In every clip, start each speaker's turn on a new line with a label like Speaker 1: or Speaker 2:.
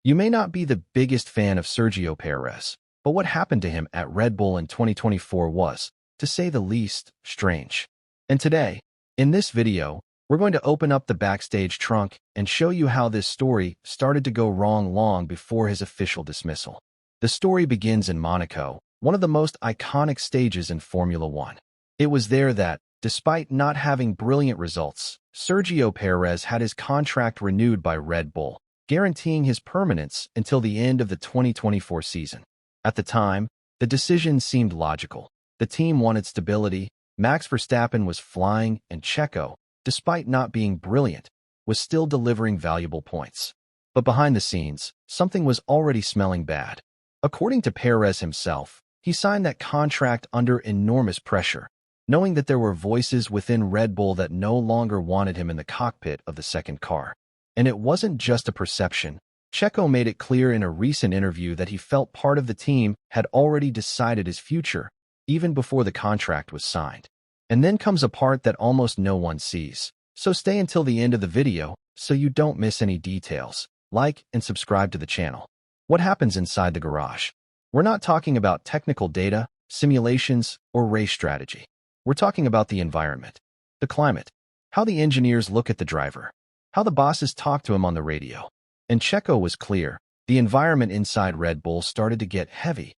Speaker 1: You may not be the biggest fan of Sergio Perez, but what happened to him at Red Bull in 2024 was, to say the least, strange. And today, in this video, we're going to open up the backstage trunk and show you how this story started to go wrong long before his official dismissal. The story begins in Monaco, one of the most iconic stages in Formula One. It was there that, despite not having brilliant results, Sergio Perez had his contract renewed by Red Bull, guaranteeing his permanence until the end of the 2024 season. At the time, the decision seemed logical. The team wanted stability, Max Verstappen was flying, and Checo, despite not being brilliant, was still delivering valuable points. But behind the scenes, something was already smelling bad. According to Perez himself, he signed that contract under enormous pressure, knowing that there were voices within Red Bull that no longer wanted him in the cockpit of the second car. And it wasn't just a perception. Checo made it clear in a recent interview that he felt part of the team had already decided his future, even before the contract was signed. And then comes a part that almost no one sees. So stay until the end of the video so you don't miss any details. Like and subscribe to the channel. What happens inside the garage? We're not talking about technical data, simulations, or race strategy. We're talking about the environment, the climate, how the engineers look at the driver, how the bosses talk to him on the radio. And Checo was clear. The environment inside Red Bull started to get heavy.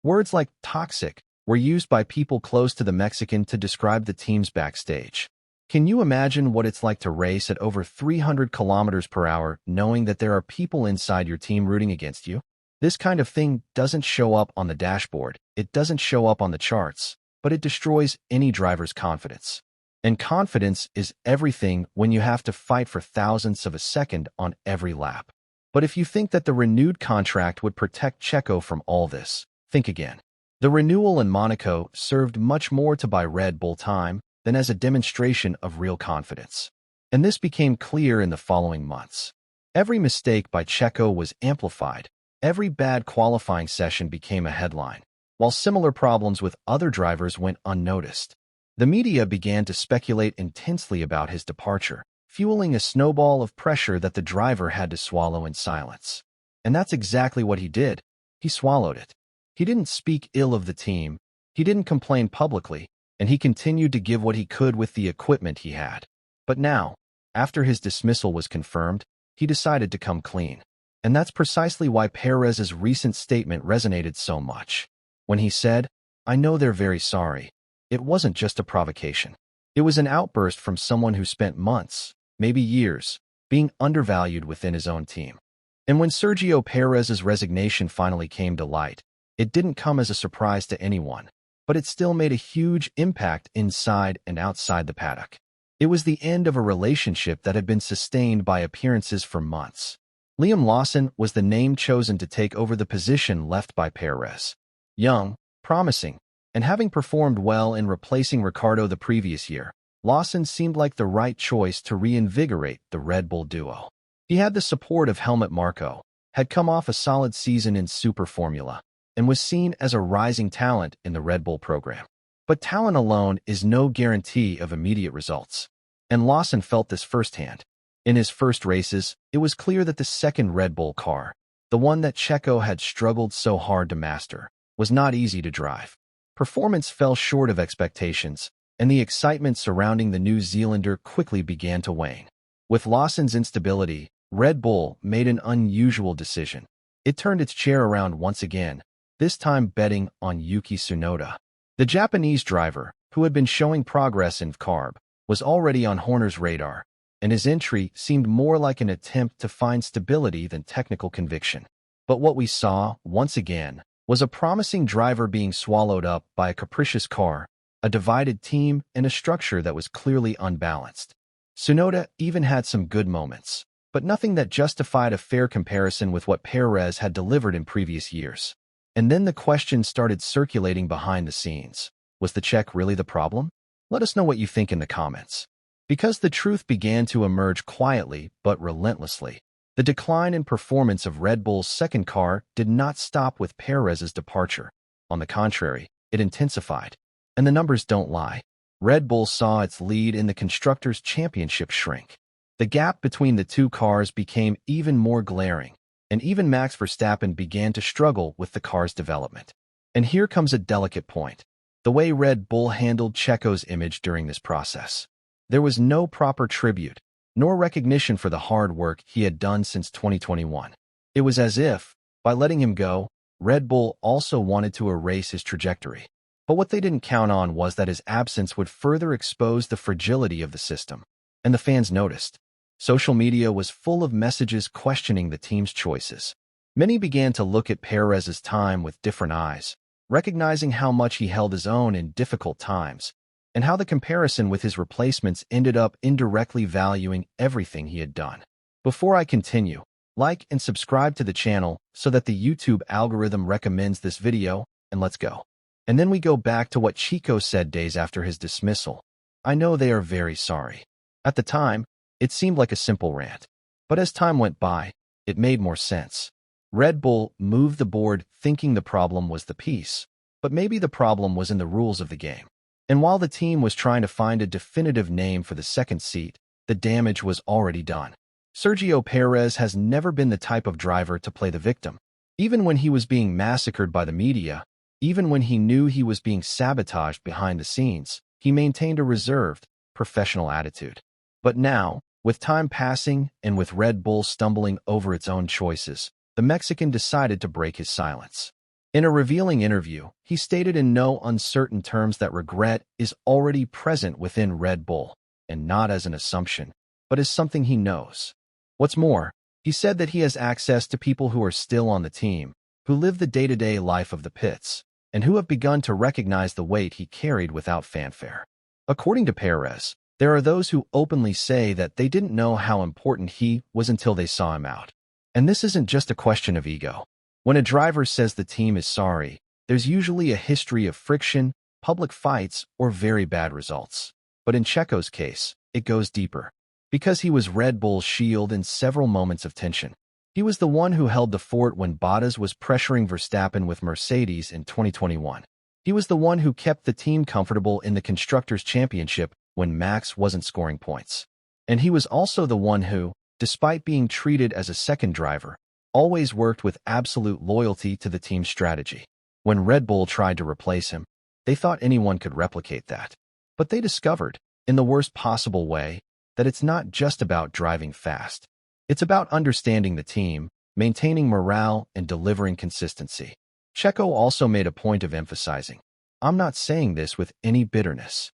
Speaker 1: Words like toxic were used by people close to the Mexican to describe the team's backstage. Can you imagine what it's like to race at over 300 kilometers per hour knowing that there are people inside your team rooting against you? This kind of thing doesn't show up on the dashboard, it doesn't show up on the charts, but it destroys any driver's confidence. And confidence is everything when you have to fight for thousandths of a second on every lap. But if you think that the renewed contract would protect Checo from all this, think again. The renewal in Monaco served much more to buy Red Bull time than as a demonstration of real confidence. And this became clear in the following months. Every mistake by Checo was amplified. Every bad qualifying session became a headline, while similar problems with other drivers went unnoticed. The media began to speculate intensely about his departure, fueling a snowball of pressure that the driver had to swallow in silence. And that's exactly what he did. He swallowed it. He didn't speak ill of the team, he didn't complain publicly, and he continued to give what he could with the equipment he had. But now, after his dismissal was confirmed, he decided to come clean. And that's precisely why Perez's recent statement resonated so much. When he said, "I know they're very sorry," it wasn't just a provocation. It was an outburst from someone who spent months, maybe years, being undervalued within his own team. And when Sergio Perez's resignation finally came to light, it didn't come as a surprise to anyone, but it still made a huge impact inside and outside the paddock. It was the end of a relationship that had been sustained by appearances for months. Liam Lawson was the name chosen to take over the position left by Perez. Young, promising, and having performed well in replacing Ricciardo the previous year, Lawson seemed like the right choice to reinvigorate the Red Bull duo. He had the support of Helmut Marko, had come off a solid season in Super Formula, and was seen as a rising talent in the Red Bull program. But talent alone is no guarantee of immediate results. And Lawson felt this firsthand. In his first races, it was clear that the second Red Bull car, the one that Checo had struggled so hard to master, was not easy to drive. Performance fell short of expectations, and the excitement surrounding the New Zealander quickly began to wane. With Lawson's instability, Red Bull made an unusual decision. It turned its chair around once again, this time betting on Yuki Tsunoda. The Japanese driver, who had been showing progress in carb, was already on Horner's radar, and his entry seemed more like an attempt to find stability than technical conviction. But what we saw, once again, was a promising driver being swallowed up by a capricious car, a divided team, and a structure that was clearly unbalanced. Tsunoda even had some good moments, but nothing that justified a fair comparison with what Perez had delivered in previous years. And then the question started circulating behind the scenes. Was the Czech really the problem? Let us know what you think in the comments. Because the truth began to emerge quietly but relentlessly. The decline in performance of Red Bull's second car did not stop with Perez's departure. On the contrary, it intensified. And the numbers don't lie. Red Bull saw its lead in the Constructors' Championship shrink. The gap between the two cars became even more glaring, and even Max Verstappen began to struggle with the car's development. And here comes a delicate point: the way Red Bull handled Checo's image during this process. There was no proper tribute, nor recognition for the hard work he had done since 2021. It was as if, by letting him go, Red Bull also wanted to erase his trajectory. But what they didn't count on was that his absence would further expose the fragility of the system. And the fans noticed. Social media was full of messages questioning the team's choices. Many began to look at Perez's time with different eyes, recognizing how much he held his own in difficult times, and how the comparison with his replacements ended up indirectly valuing everything he had done. Before I continue, like and subscribe to the channel so that the YouTube algorithm recommends this video, and let's go. And then we go back to what Checo said days after his dismissal. I know they are very sorry. At the time, it seemed like a simple rant. But as time went by, it made more sense. Red Bull moved the board thinking the problem was the piece, but maybe the problem was in the rules of the game. And while the team was trying to find a definitive name for the second seat, the damage was already done. Sergio Perez has never been the type of driver to play the victim. Even when he was being massacred by the media, even when he knew he was being sabotaged behind the scenes, he maintained a reserved, professional attitude. But now, with time passing and with Red Bull stumbling over its own choices, the Mexican decided to break his silence. In a revealing interview, he stated in no uncertain terms that regret is already present within Red Bull, and not as an assumption, but as something he knows. What's more, he said that he has access to people who are still on the team, who live the day-to-day life of the pits, and who have begun to recognize the weight he carried without fanfare. According to Perez, there are those who openly say that they didn't know how important he was until they saw him out. And this isn't just a question of ego. When a driver says the team is sorry, there's usually a history of friction, public fights, or very bad results. But in Checo's case, it goes deeper. Because he was Red Bull's shield in several moments of tension. He was the one who held the fort when Bottas was pressuring Verstappen with Mercedes in 2021. He was the one who kept the team comfortable in the Constructors' Championship when Max wasn't scoring points. And he was also the one who, despite being treated as a second driver, always worked with absolute loyalty to the team's strategy. When Red Bull tried to replace him, they thought anyone could replicate that. But they discovered, in the worst possible way, that it's not just about driving fast. It's about understanding the team, maintaining morale, and delivering consistency. Checo also made a point of emphasizing, "I'm not saying this with any bitterness."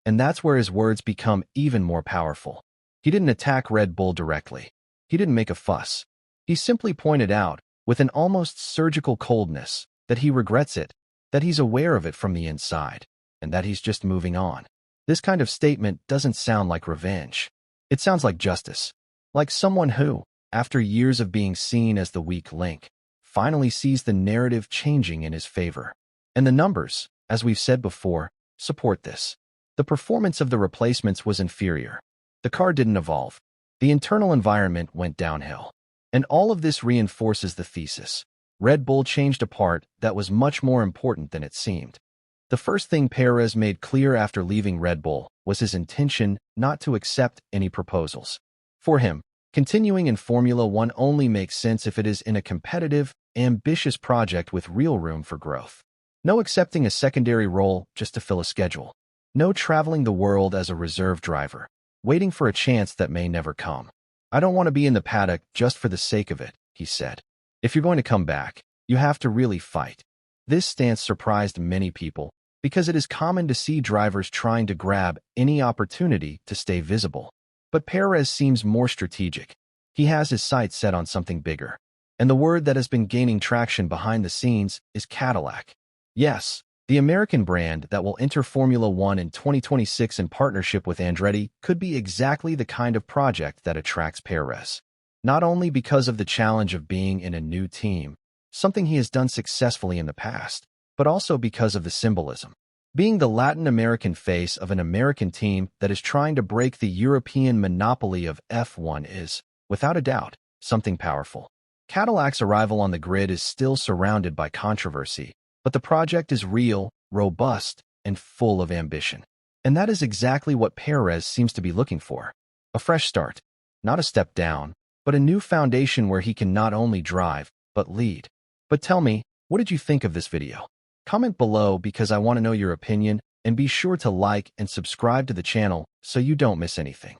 Speaker 1: And that's where his words become even more powerful. He didn't attack Red Bull directly. He didn't make a fuss. He simply pointed out, with an almost surgical coldness, that he regrets it, that he's aware of it from the inside, and that he's just moving on. This kind of statement doesn't sound like revenge. It sounds like justice. Like someone who, after years of being seen as the weak link, finally sees the narrative changing in his favor. And the numbers, as we've said before, support this. The performance of the replacements was inferior. The car didn't evolve. The internal environment went downhill. And all of this reinforces the thesis. Red Bull changed a part that was much more important than it seemed. The first thing Perez made clear after leaving Red Bull was his intention not to accept any proposals. For him, continuing in Formula One only makes sense if it is in a competitive, ambitious project with real room for growth. No accepting a secondary role just to fill a schedule. No traveling the world as a reserve driver, waiting for a chance that may never come. "I don't want to be in the paddock just for the sake of it," he said. "If you're going to come back, you have to really fight." This stance surprised many people, because it is common to see drivers trying to grab any opportunity to stay visible. But Perez seems more strategic. He has his sights set on something bigger. And the word that has been gaining traction behind the scenes is Cadillac. Yes, the American brand that will enter Formula One in 2026 in partnership with Andretti could be exactly the kind of project that attracts Perez. Not only because of the challenge of being in a new team, something he has done successfully in the past, but also because of the symbolism. Being the Latin American face of an American team that is trying to break the European monopoly of F1 is, without a doubt, something powerful. Cadillac's arrival on the grid is still surrounded by controversy, but the project is real, robust, and full of ambition. And that is exactly what Perez seems to be looking for. A fresh start. Not a step down, but a new foundation where he can not only drive, but lead. But tell me, what did you think of this video? Comment below because I want to know your opinion, and be sure to like and subscribe to the channel so you don't miss anything.